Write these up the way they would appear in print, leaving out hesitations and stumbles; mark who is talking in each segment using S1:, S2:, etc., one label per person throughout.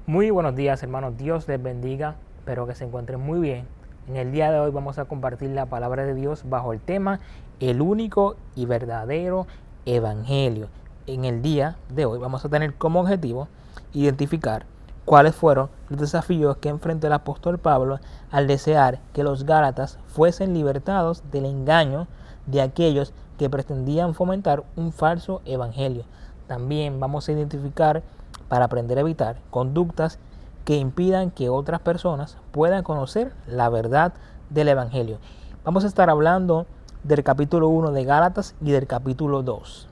S1: Muy buenos días, hermanos. Dios les bendiga. Espero que se encuentren muy bien. En el día de hoy vamos a compartir la palabra de Dios bajo el tema el único y verdadero evangelio. En el día de hoy vamos a tener como objetivo identificar cuáles fueron los desafíos que enfrentó el apóstol Pablo al desear que los gálatas fuesen libertados del engaño de aquellos que pretendían fomentar un falso evangelio. También vamos a identificar, para aprender a evitar conductas que impidan que otras personas puedan conocer la verdad del evangelio. Vamos a estar hablando del capítulo 1 de Gálatas y del capítulo 2.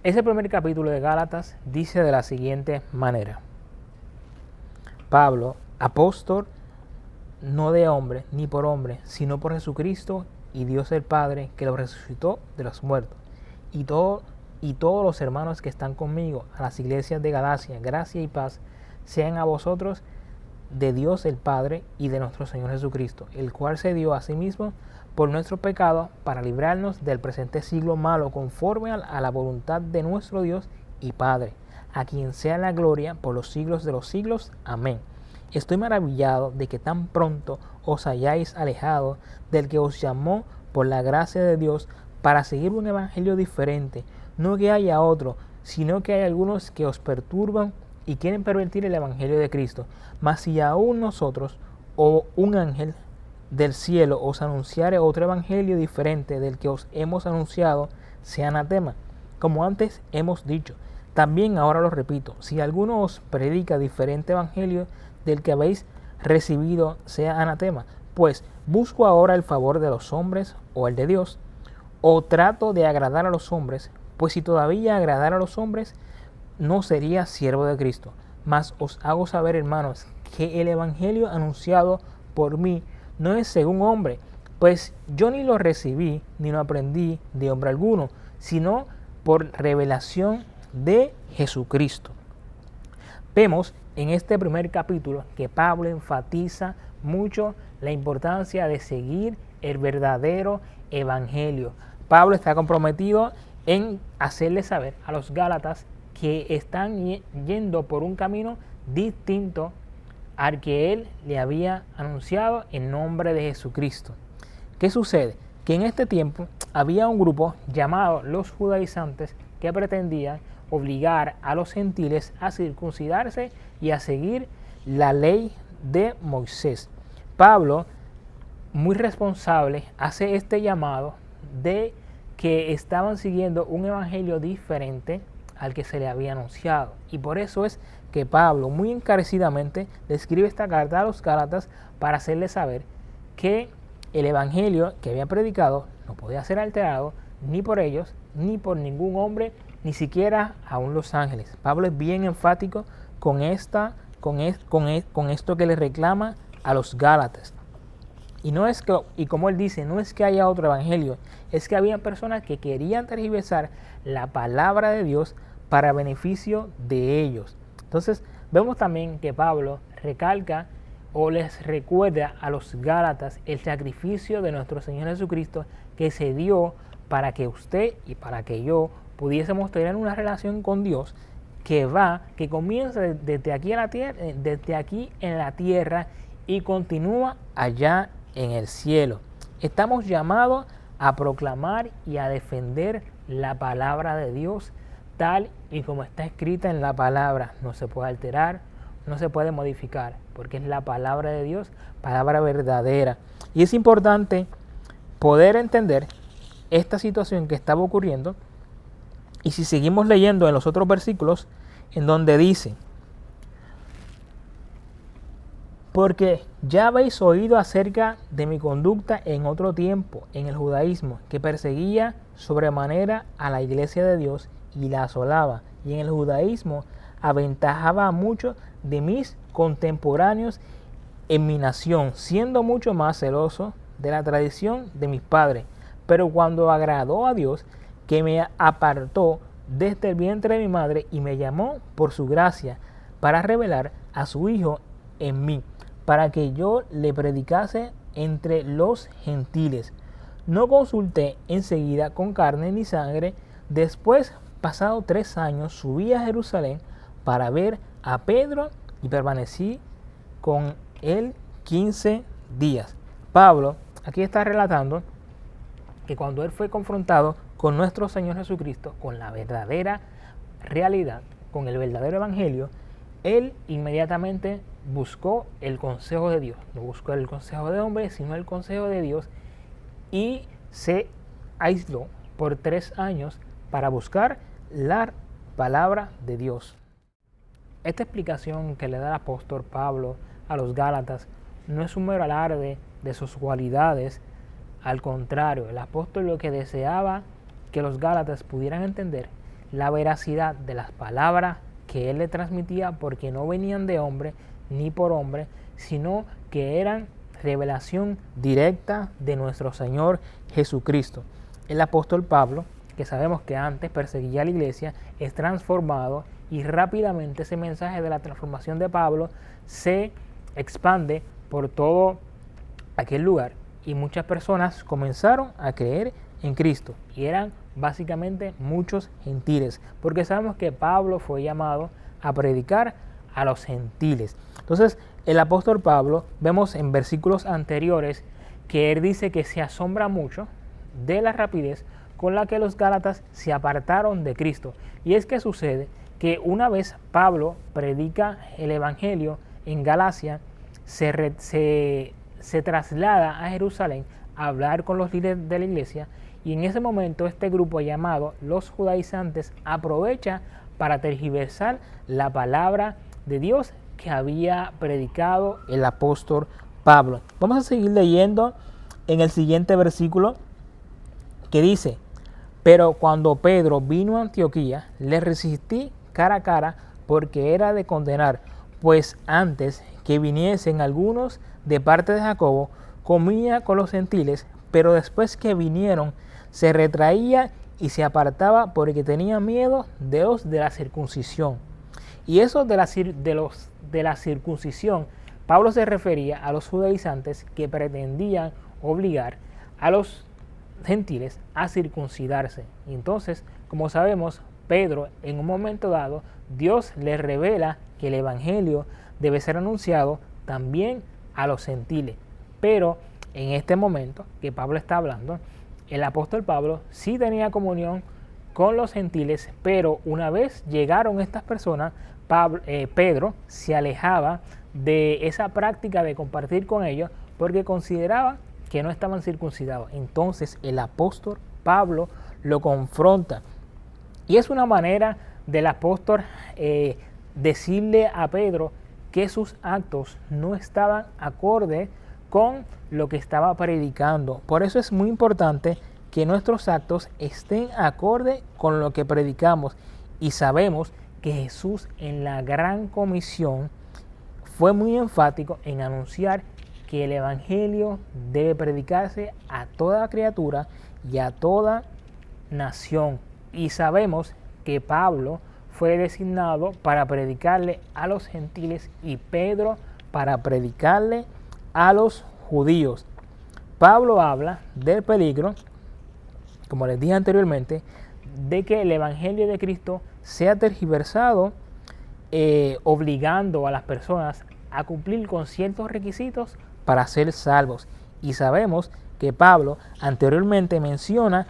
S1: Ese primer capítulo de Gálatas dice de la siguiente manera: Pablo, apóstol, no de hombre ni por hombre, sino por Jesucristo y Dios el Padre, que lo resucitó de los muertos, y todos los hermanos que están conmigo, a las iglesias de Galacia, gracia y paz sean a vosotros de Dios el Padre y de nuestro Señor Jesucristo, el cual se dio a sí mismo por nuestro pecado para librarnos del presente siglo malo, conforme a la voluntad de nuestro Dios y Padre, a quien sea la gloria por los siglos de los siglos. Amén. Estoy maravillado de que tan pronto os hayáis alejado del que os llamó por la gracia de Dios para seguir un evangelio diferente. No que haya otro, sino que hay algunos que os perturban y quieren pervertir el evangelio de Cristo. Mas si aún nosotros o un ángel del cielo os anunciare otro evangelio diferente del que os hemos anunciado, sea anatema. Como antes hemos dicho, también ahora lo repito, si alguno os predica diferente evangelio del que habéis recibido, sea anatema. Pues busco ahora el favor de los hombres o el de Dios, o trato de agradar a los hombres, pues si todavía agradara a los hombres, no sería siervo de Cristo. Mas os hago saber, hermanos, que el evangelio anunciado por mí no es según hombre, pues yo ni lo recibí ni lo aprendí de hombre alguno, sino por revelación de Jesucristo. Vemos en este primer capítulo que Pablo enfatiza mucho la importancia de seguir el verdadero evangelio. Pablo está comprometido en hacerle saber a los gálatas que están yendo por un camino distinto al que él le había anunciado en nombre de Jesucristo. ¿Qué sucede? Que en este tiempo había un grupo llamado los judaizantes que pretendían obligar a los gentiles a circuncidarse y a seguir la ley de Moisés. Pablo, muy responsable, hace este llamado de que estaban siguiendo un evangelio diferente al que se le había anunciado. Y por eso es que Pablo, muy encarecidamente, le escribe esta carta a los Gálatas para hacerles saber que el evangelio que había predicado no podía ser alterado ni por ellos, ni por ningún hombre, ni siquiera aún los ángeles. Pablo es bien enfático con esto que le reclama a los Gálatas. Y como él dice, no es que haya otro evangelio, es que había personas que querían tergiversar la palabra de Dios para beneficio de ellos. Entonces vemos también que Pablo recalca o les recuerda a los Gálatas el sacrificio de nuestro Señor Jesucristo, que se dio para que usted y para que yo pudiésemos tener una relación con Dios que comienza desde aquí en la tierra y continúa allá en el cielo. Estamos llamados a proclamar y a defender la palabra de Dios tal y como está escrita en la palabra. No se puede alterar, no se puede modificar, porque es la palabra de Dios, palabra verdadera. Y es importante poder entender esta situación que estaba ocurriendo. Y si seguimos leyendo en los otros versículos, en donde dice: porque ya habéis oído acerca de mi conducta en otro tiempo en el judaísmo, que perseguía sobremanera a la iglesia de Dios y la asolaba, y en el judaísmo aventajaba a muchos de mis contemporáneos en mi nación, siendo mucho más celoso de la tradición de mis padres. Pero cuando agradó a Dios, que me apartó desde el vientre de mi madre y me llamó por su gracia para revelar a su Hijo en mí, para que yo le predicase entre los gentiles. No consulté enseguida con carne ni sangre. Después, pasado 3 años, subí a Jerusalén para ver a Pedro y permanecí con él 15 días. Pablo aquí está relatando que cuando él fue confrontado con nuestro Señor Jesucristo, con la verdadera realidad, con el verdadero evangelio, él inmediatamente buscó el consejo de Dios. No buscó el consejo de hombres, sino el consejo de Dios, y se aisló por 3 años para buscar la palabra de Dios. Esta explicación que le da el apóstol Pablo a los Gálatas no es un mero alarde de sus cualidades. Al contrario, el apóstol lo que deseaba que los Gálatas pudieran entender la veracidad de las palabras que él le transmitía, porque no venían de hombre ni por hombre, sino que eran revelación directa de nuestro Señor Jesucristo. El apóstol Pablo, que sabemos que antes perseguía a la iglesia, es transformado y rápidamente ese mensaje de la transformación de Pablo se expande por todo aquel lugar y muchas personas comenzaron a creer en Cristo, y eran básicamente muchos gentiles, porque sabemos que Pablo fue llamado a predicar a los gentiles. Entonces el apóstol Pablo, vemos en versículos anteriores que él dice que se asombra mucho de la rapidez con la que los Gálatas se apartaron de Cristo. Y es que sucede que una vez Pablo predica el evangelio en Galacia, se traslada a Jerusalén a hablar con los líderes de la iglesia, y en ese momento este grupo llamado los judaizantes aprovecha para tergiversar la palabra de Dios que había predicado el apóstol Pablo. Vamos a seguir leyendo en el siguiente versículo, que dice: pero cuando Pedro vino a Antioquía, le resistí cara a cara, porque era de condenar, pues antes que viniesen algunos de parte de Jacobo, comía con los gentiles, pero después que vinieron, se retraía y se apartaba, porque tenía miedo de los de la circuncisión. Y eso de la circuncisión, Pablo se refería a los judaizantes que pretendían obligar a los gentiles a circuncidarse. Y entonces, como sabemos, Pedro, en un momento dado, Dios le revela que el evangelio debe ser anunciado también a los gentiles. Pero en este momento que Pablo está hablando, el apóstol Pablo sí tenía comunión con los gentiles, pero una vez llegaron estas personas, Pedro se alejaba de esa práctica de compartir con ellos, porque consideraba que no estaban circuncidados. Entonces el apóstol Pablo lo confronta, y es una manera del apóstol decirle a Pedro que sus actos no estaban acorde con lo que estaba predicando. Por eso es muy importante que nuestros actos estén acorde con lo que predicamos. Y sabemos que Jesús, en la gran comisión, fue muy enfático en anunciar que el evangelio debe predicarse a toda criatura y a toda nación. Y sabemos que Pablo fue designado para predicarle a los gentiles y Pedro para predicarle a los judíos. Pablo habla del peligro, como les dije anteriormente, de que el evangelio de Cristo sea tergiversado, obligando a las personas a cumplir con ciertos requisitos para ser salvos. Y sabemos que Pablo anteriormente menciona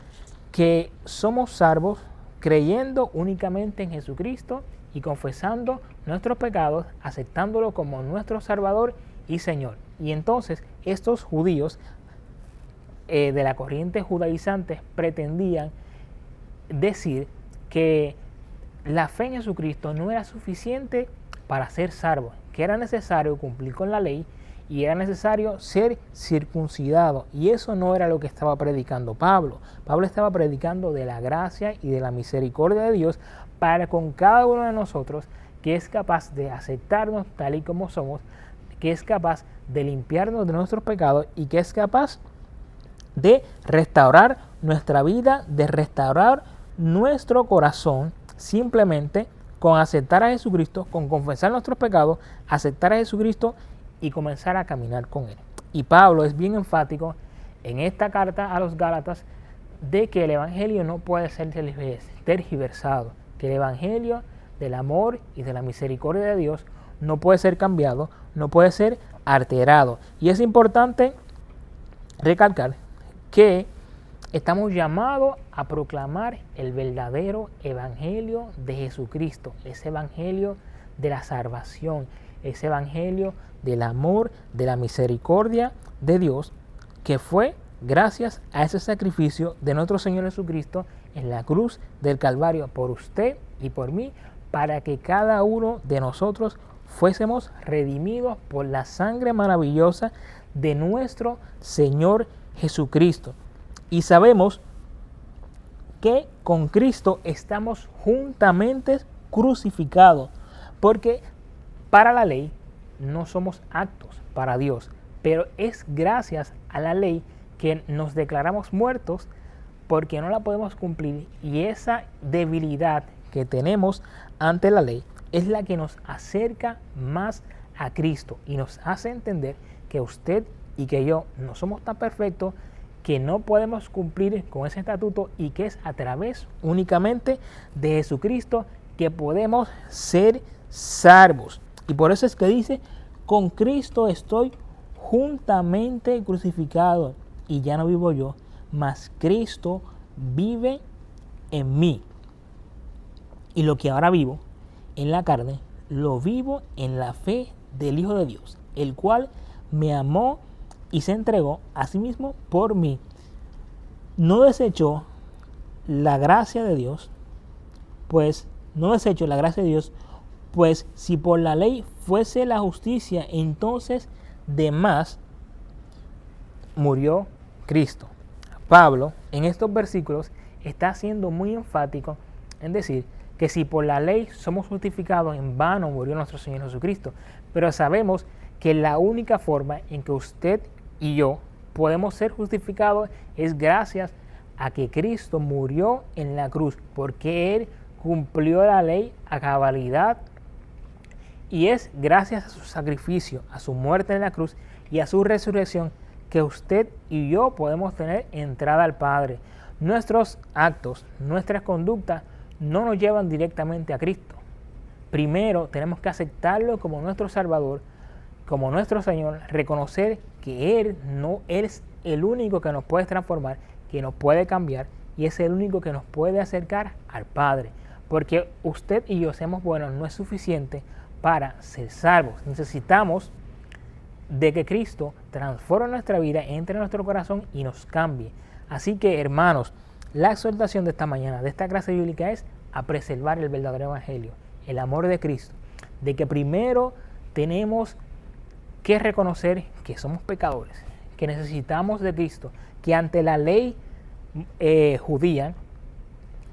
S1: que somos salvos creyendo únicamente en Jesucristo y confesando nuestros pecados, aceptándolo como nuestro Salvador y Señor. Y entonces estos judíos de la corriente judaizante pretendían decir que la fe en Jesucristo no era suficiente para ser salvo, que era necesario cumplir con la ley y era necesario ser circuncidado. Y eso no era lo que estaba predicando Pablo. Pablo estaba predicando de la gracia y de la misericordia de Dios para con cada uno de nosotros, que es capaz de aceptarnos tal y como somos, que es capaz de limpiarnos de nuestros pecados y que es capaz de restaurar nuestra vida, de restaurar nuestro corazón, simplemente con aceptar a Jesucristo, con confesar nuestros pecados, aceptar a Jesucristo y comenzar a caminar con Él. Y Pablo es bien enfático en esta carta a los Gálatas de que el evangelio no puede ser tergiversado, que el evangelio del amor y de la misericordia de Dios no puede ser cambiado, no puede ser alterado. Y es importante recalcar que estamos llamados a proclamar el verdadero evangelio de Jesucristo, ese evangelio de la salvación, ese evangelio del amor, de la misericordia de Dios, que fue gracias a ese sacrificio de nuestro Señor Jesucristo en la cruz del Calvario por usted y por mí, para que cada uno de nosotros fuésemos redimidos por la sangre maravillosa de nuestro Señor Jesucristo. Y sabemos que con Cristo estamos juntamente crucificados, porque para la ley no somos aptos para Dios, pero es gracias a la ley que nos declaramos muertos porque no la podemos cumplir, y esa debilidad que tenemos ante la ley es la que nos acerca más a Cristo y nos hace entender que usted y que yo no somos tan perfectos, que no podemos cumplir con ese estatuto y que es a través únicamente de Jesucristo que podemos ser salvos. Y por eso es que dice, con Cristo estoy juntamente crucificado y ya no vivo yo, mas Cristo vive en mí. Y lo que ahora vivo en la carne, lo vivo en la fe del Hijo de Dios, el cual me amó y se entregó a sí mismo por mí. No desechó la gracia de Dios, pues si por la ley fuese la justicia, entonces de más murió Cristo. Pablo en estos versículos está siendo muy enfático en decir que si por la ley somos justificados, en vano murió nuestro Señor Jesucristo. Pero sabemos que la única forma en que usted y yo podemos ser justificados es gracias a que Cristo murió en la cruz, porque Él cumplió la ley a cabalidad, y es gracias a su sacrificio, a su muerte en la cruz y a su resurrección que usted y yo podemos tener entrada al Padre. Nuestros actos, nuestras conductas no nos llevan directamente a Cristo. Primero tenemos que aceptarlo como nuestro Salvador, como nuestro Señor, reconocer que Él es el único que nos puede transformar, que nos puede cambiar, y es el único que nos puede acercar al Padre. Porque usted y yo seamos buenos no es suficiente para ser salvos. Necesitamos de que Cristo transforme nuestra vida, entre en nuestro corazón y nos cambie. Así que, hermanos, la exhortación de esta mañana, de esta clase bíblica, es a preservar el verdadero evangelio, el amor de Cristo, de que primero tenemos que reconocer que somos pecadores, que necesitamos de Cristo, que ante la ley judía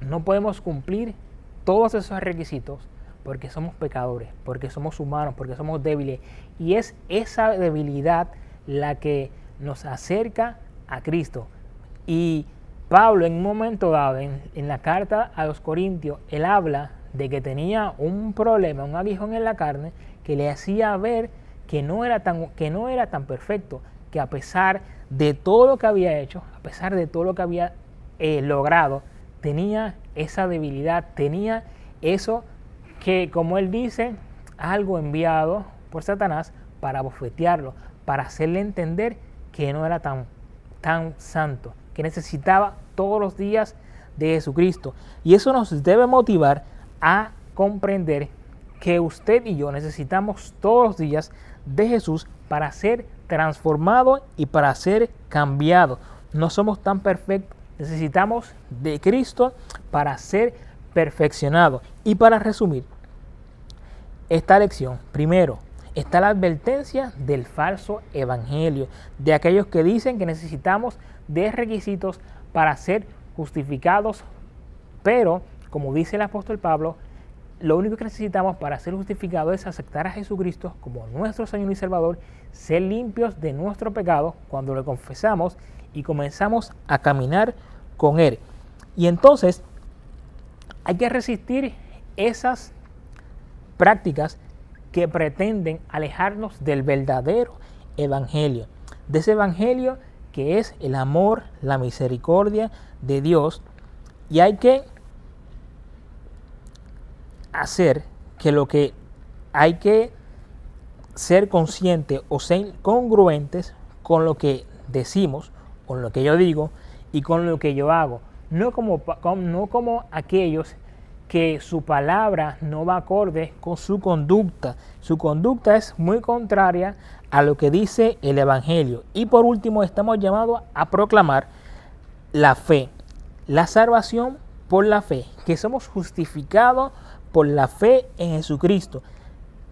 S1: no podemos cumplir todos esos requisitos porque somos pecadores, porque somos humanos, porque somos débiles, y es esa debilidad la que nos acerca a Cristo. Y Pablo, en un momento dado, en la carta a los Corintios, él habla de que tenía un problema, un aguijón en la carne, que le hacía ver que no era tan perfecto, que a pesar de todo lo que había hecho, a pesar de todo lo que había logrado, tenía esa debilidad, tenía eso que, como él dice, algo enviado por Satanás para bofetearlo, para hacerle entender que no era tan santo, que necesitaba todos los días de Jesucristo. Y eso nos debe motivar a comprender que usted y yo necesitamos todos los días de Jesús para ser transformados y para ser cambiados. No somos tan perfectos, necesitamos de Cristo para ser perfeccionados. Y para resumir esta lección, primero está la advertencia del falso evangelio, de aquellos que dicen que necesitamos de requisitos para ser justificados, pero como dice el apóstol Pablo, lo único que necesitamos para ser justificados es aceptar a Jesucristo como nuestro Señor y Salvador, ser limpios de nuestro pecado cuando lo confesamos y comenzamos a caminar con Él. Y entonces hay que resistir esas prácticas que pretenden alejarnos del verdadero evangelio. de ese evangelio que es el amor, la misericordia de Dios. Y hay que hacer que lo que hay que ser consciente o ser congruentes con lo que decimos, con lo que yo digo y con lo que yo hago. No como aquellos que su palabra no va acorde con su conducta. Su conducta es muy contraria a lo que dice el Evangelio. Y por último, estamos llamados a proclamar la fe, la salvación por la fe, que somos justificados por la fe en Jesucristo,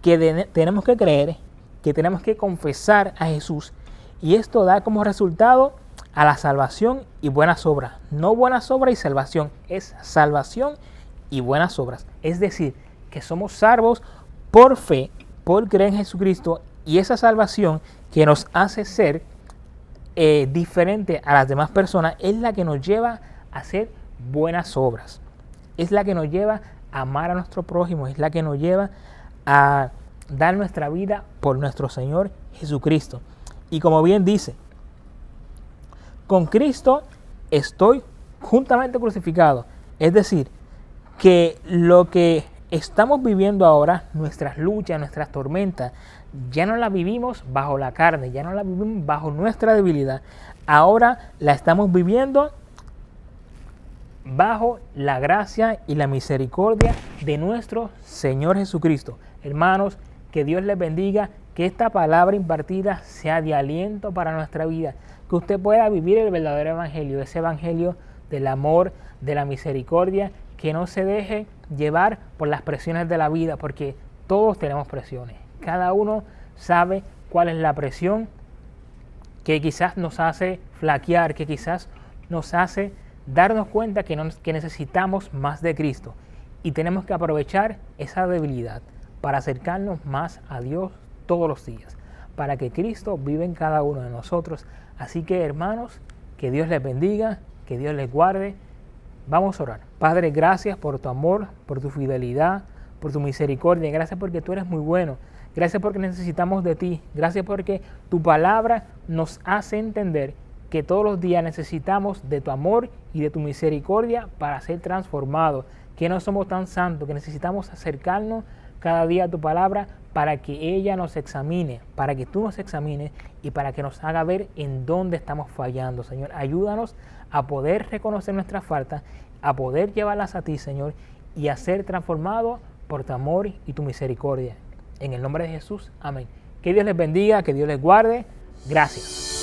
S1: que tenemos que creer, que tenemos que confesar a Jesús, y esto da como resultado a la salvación y buenas obras. No buenas obras y salvación, es salvación y buenas obras. Es decir, que somos salvos por fe, por creer en Jesucristo, y esa salvación que nos hace ser diferente a las demás personas es la que nos lleva a hacer buenas obras. Es la que nos lleva a amar a nuestro prójimo, es la que nos lleva a dar nuestra vida por nuestro Señor Jesucristo. Y como bien dice, con Cristo estoy juntamente crucificado. Es decir, que lo que estamos viviendo ahora, nuestras luchas, nuestras tormentas, ya no las vivimos bajo la carne, ya no las vivimos bajo nuestra debilidad. Ahora la estamos viviendo bajo la gracia y la misericordia de nuestro Señor Jesucristo. Hermanos, que Dios les bendiga, que esta palabra impartida sea de aliento para nuestra vida, que usted pueda vivir el verdadero evangelio, ese evangelio del amor, de la misericordia, que no se deje llevar por las presiones de la vida, porque todos tenemos presiones. Cada uno sabe cuál es la presión que quizás nos hace flaquear, que quizás nos hace darnos cuenta que necesitamos más de Cristo, y tenemos que aprovechar esa debilidad para acercarnos más a Dios todos los días, para que Cristo viva en cada uno de nosotros. Así que, hermanos, que Dios les bendiga, que Dios les guarde. Vamos a orar. Padre, gracias por tu amor, por tu fidelidad, por tu misericordia. Gracias porque tú eres muy bueno. Gracias porque necesitamos de ti. Gracias porque tu palabra nos hace entender que todos los días necesitamos de tu amor y de tu misericordia para ser transformados, que no somos tan santos, que necesitamos acercarnos cada día a tu palabra para que ella nos examine, para que tú nos examines y para que nos haga ver en dónde estamos fallando. Señor, ayúdanos a poder reconocer nuestras faltas, a poder llevarlas a ti, Señor, y a ser transformados por tu amor y tu misericordia. En el nombre de Jesús, amén. Que Dios les bendiga, que Dios les guarde. Gracias.